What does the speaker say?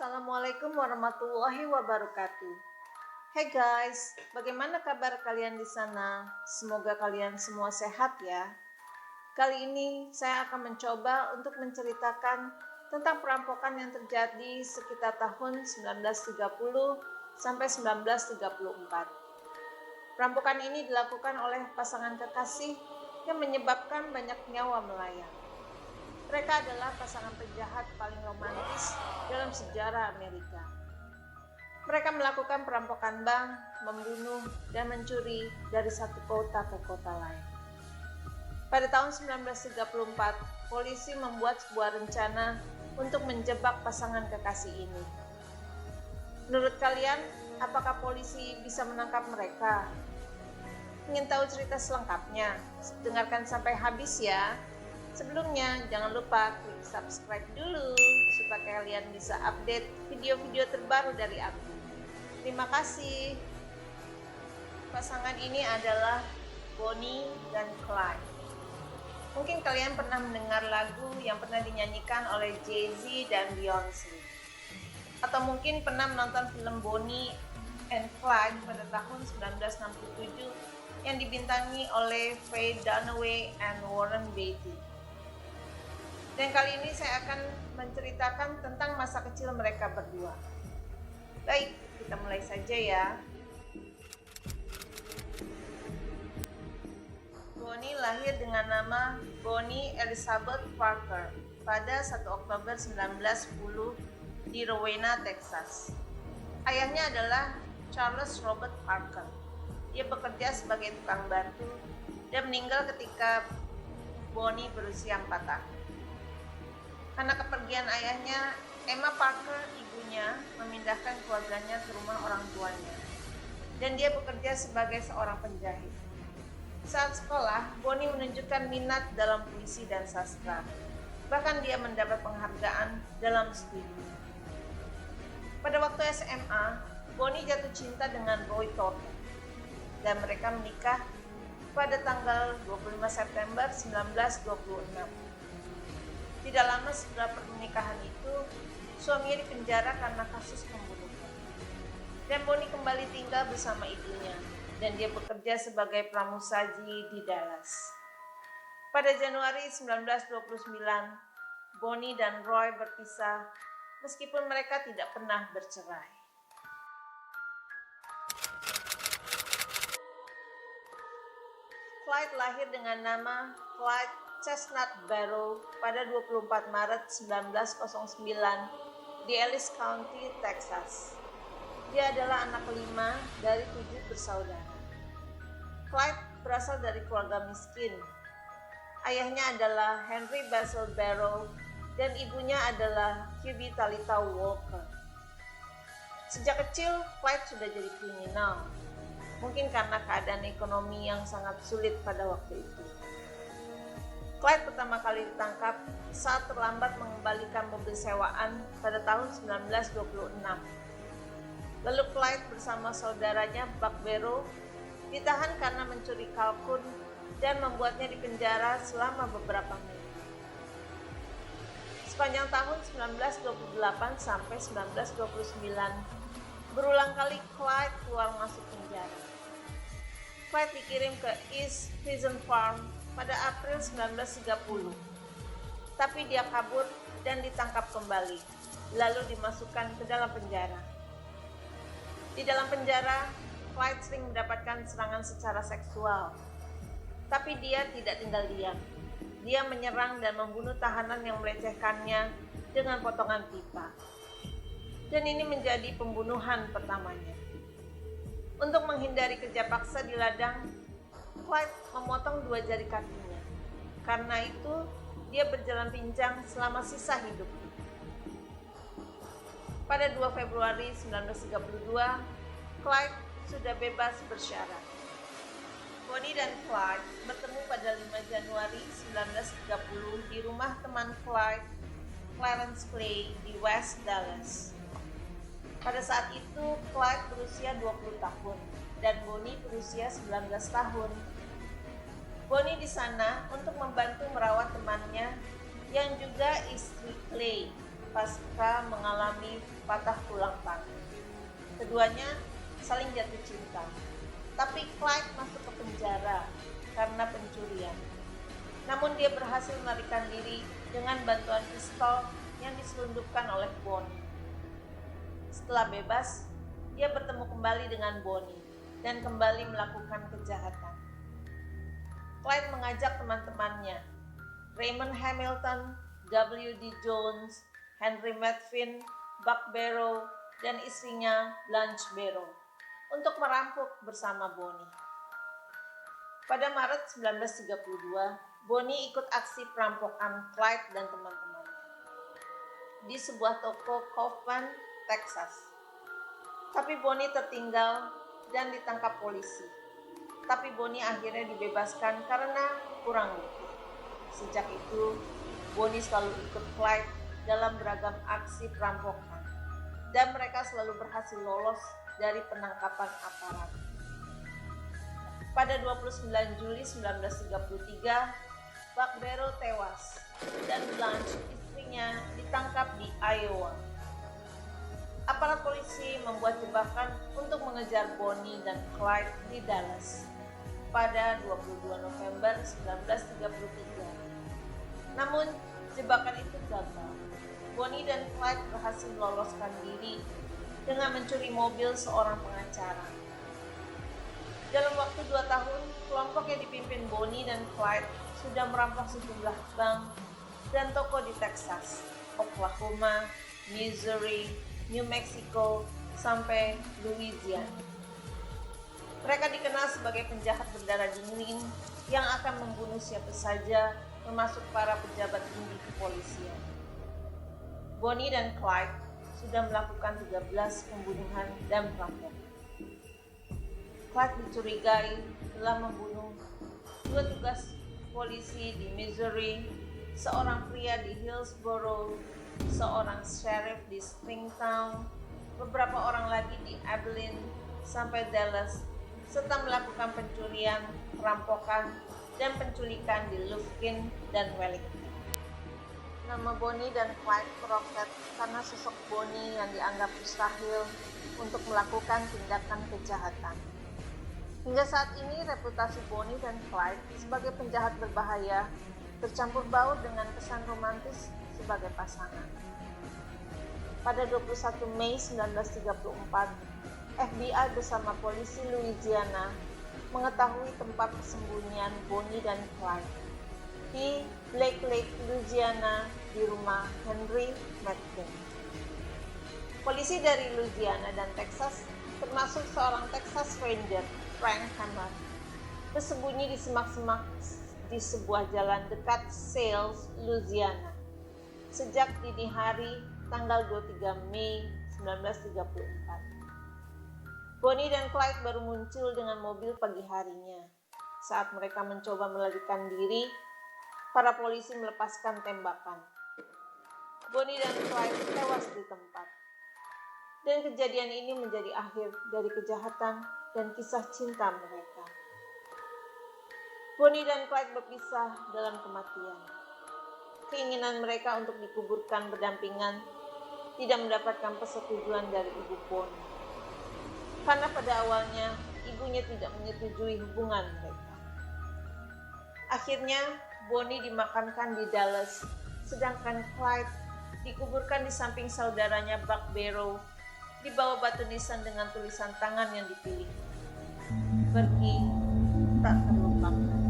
Assalamualaikum warahmatullahi wabarakatuh. Hey guys, bagaimana kabar kalian di sana? Semoga kalian semua sehat ya. Kali ini saya akan mencoba untuk menceritakan tentang perampokan yang terjadi sekitar tahun 1930 sampai 1934. Perampokan ini dilakukan oleh pasangan kekasih yang menyebabkan banyak nyawa melayang. Mereka adalah pasangan penjahat paling romantis dalam sejarah Amerika. Mereka melakukan perampokan bank, membunuh, dan mencuri dari satu kota ke kota lain. Pada tahun 1934, polisi membuat sebuah rencana untuk menjebak pasangan kekasih ini. Menurut kalian, apakah polisi bisa menangkap mereka? Ingin tahu cerita selengkapnya? Dengarkan sampai habis ya. Sebelumnya, jangan lupa klik subscribe dulu supaya kalian bisa update video-video terbaru dari aku. Terima kasih. Pasangan ini adalah Bonnie dan Clyde. Mungkin kalian pernah mendengar lagu yang pernah dinyanyikan oleh Jay-Z dan Beyonce. Atau mungkin pernah menonton film Bonnie and Clyde pada tahun 1967 yang dibintangi oleh Faye Dunaway and Warren Beatty. Dan kali ini saya akan menceritakan tentang masa kecil mereka berdua. Baik, kita mulai saja ya. Bonnie lahir dengan nama Bonnie Elizabeth Parker pada 1 Oktober 1910 di Rowena, Texas. Ayahnya adalah Charles Robert Parker. Dia bekerja sebagai tukang batu dan meninggal ketika Bonnie berusia 4 tahun. Karena kepergian ayahnya, Emma Parker, ibunya, memindahkan keluarganya ke rumah orang tuanya. Dan dia bekerja sebagai seorang penjahit. Saat sekolah, Bonnie menunjukkan minat dalam puisi dan sastra. Bahkan dia mendapat penghargaan dalam studi. Pada waktu SMA, Bonnie jatuh cinta dengan Roy Thornton. Dan mereka menikah pada tanggal 25 September 1926. Tidak lama setelah pernikahan itu, suaminya dipenjara karena kasus pembunuhan. Dan Bonnie kembali tinggal bersama ibunya, dan dia bekerja sebagai pramusaji di Dallas. Pada Januari 1929, Bonnie dan Roy berpisah, meskipun mereka tidak pernah bercerai. Clyde lahir dengan nama Clyde Chestnut Barrow pada 24 Maret 1909 di Ellis County, Texas. Dia adalah anak kelima dari 7 bersaudara. Clyde berasal dari keluarga miskin. Ayahnya adalah Henry Basil Barrow dan ibunya adalah Hubie Talitha Walker. Sejak kecil, Clyde sudah jadi kriminal. Mungkin karena keadaan ekonomi yang sangat sulit pada waktu itu. Clyde pertama kali ditangkap saat terlambat mengembalikan mobil sewaan pada tahun 1926. Lalu Clyde bersama saudaranya Buck Barrow ditahan karena mencuri kalkun dan membuatnya dipenjara selama beberapa minggu. Sepanjang tahun 1928 sampai 1929, berulang kali Clyde keluar masuk penjara. Clyde dikirim ke East Prison Farm pada April 1930, tapi dia kabur dan ditangkap kembali, lalu dimasukkan ke dalam penjara. Di dalam penjara, Clyde sering mendapatkan serangan secara seksual, tapi dia tidak tinggal diam. Dia menyerang dan membunuh tahanan yang melecehkannya dengan potongan pipa. Dan ini menjadi pembunuhan pertamanya. Untuk menghindari kerja paksa di ladang, Clyde memotong 2 jari kakinya. Karena itu, dia berjalan pincang selama sisa hidupnya. Pada 2 Februari 1932, Clyde sudah bebas bersyarat. Bonnie dan Clyde bertemu pada 5 Januari 1930 di rumah teman Clyde, Clarence Clay, di West Dallas. Pada saat itu, Clyde berusia 20 tahun dan Bonnie berusia 19 tahun. Bonnie di sana untuk membantu merawat temannya yang juga istri Clay, pasca mengalami patah tulang tangan. Keduanya saling jatuh cinta, tapi Clyde masuk ke penjara karena pencurian. Namun dia berhasil melarikan diri dengan bantuan pistol yang diselundupkan oleh Bonnie. Setelah bebas, dia bertemu kembali dengan Bonnie dan kembali melakukan kejahatan. Clyde mengajak teman-temannya, Raymond Hamilton, W.D. Jones, Henry Medvin, Buck Barrow, dan istrinya Blanche Barrow untuk merampok bersama Bonnie. Pada Maret 1932, Bonnie ikut aksi perampokan Clyde dan teman-temannya di sebuah toko Kaufman, Texas. Tapi Bonnie tertinggal dan ditangkap polisi. Tapi Bonnie akhirnya dibebaskan karena kurang bukti. Sejak itu, Bonnie selalu ikut Clyde dalam beragam aksi perampokan, dan mereka selalu berhasil lolos dari penangkapan aparat. Pada 29 Juli 1933, Buck Barrow tewas dan Blanche, istrinya, ditangkap di Iowa. Aparat polisi membuat jebakan untuk mengejar Bonnie dan Clyde di Dallas pada 22 November 1933. Namun, jebakan itu gagal. Bonnie dan Clyde berhasil meloloskan diri dengan mencuri mobil seorang pengacara. Dalam waktu 2 tahun, kelompok yang dipimpin Bonnie dan Clyde sudah merampok sejumlah bank dan toko di Texas, Oklahoma, Missouri, New Mexico, sampai Louisiana. Mereka dikenal sebagai penjahat berdarah dingin yang akan membunuh siapa saja, termasuk para pejabat tinggi kepolisian. Bonnie dan Clyde sudah melakukan 13 pembunuhan dan perampokan. Clyde dicurigai telah membunuh 2 tugas polisi di Missouri, seorang pria di Hillsboro, seorang sheriff di Springtown, beberapa orang lagi di Abilene sampai Dallas, serta melakukan pencurian, perampokan, dan penculikan di Lufkin dan Wellington. Nama Bonnie dan Clyde meroket karena sosok Bonnie yang dianggap mustahil untuk melakukan tindakan kejahatan. Hingga saat ini, reputasi Bonnie dan Clyde sebagai penjahat berbahaya bercampur baur dengan kesan romantis sebagai pasangan. Pada 21 Mei 1934, FBI bersama polisi Louisiana mengetahui tempat persembunyian Bonnie dan Clyde di Lake Lake, Louisiana, di rumah Henry Medvin. Polisi dari Louisiana dan Texas, termasuk seorang Texas Ranger, Frank Hammer, bersembunyi di semak-semak di sebuah jalan dekat Sales, Louisiana, sejak dini hari tanggal 23 Mei 1934. Bonnie dan Clyde baru muncul dengan mobil pagi harinya. Saat mereka mencoba melarikan diri, para polisi melepaskan tembakan. Bonnie dan Clyde tewas di tempat. Dan kejadian ini menjadi akhir dari kejahatan dan kisah cinta mereka. Bonnie dan Clyde berpisah dalam kematian. Keinginan mereka untuk dikuburkan berdampingan tidak mendapatkan persetujuan dari ibu Bonnie. Karena pada awalnya ibunya tidak menyetujui hubungan mereka. Akhirnya Bonnie dimakamkan di Dallas, sedangkan Clyde dikuburkan di samping saudaranya Buck Barrow di bawah batu nisan dengan tulisan tangan yang dipilih. Pergi tak terlupakan.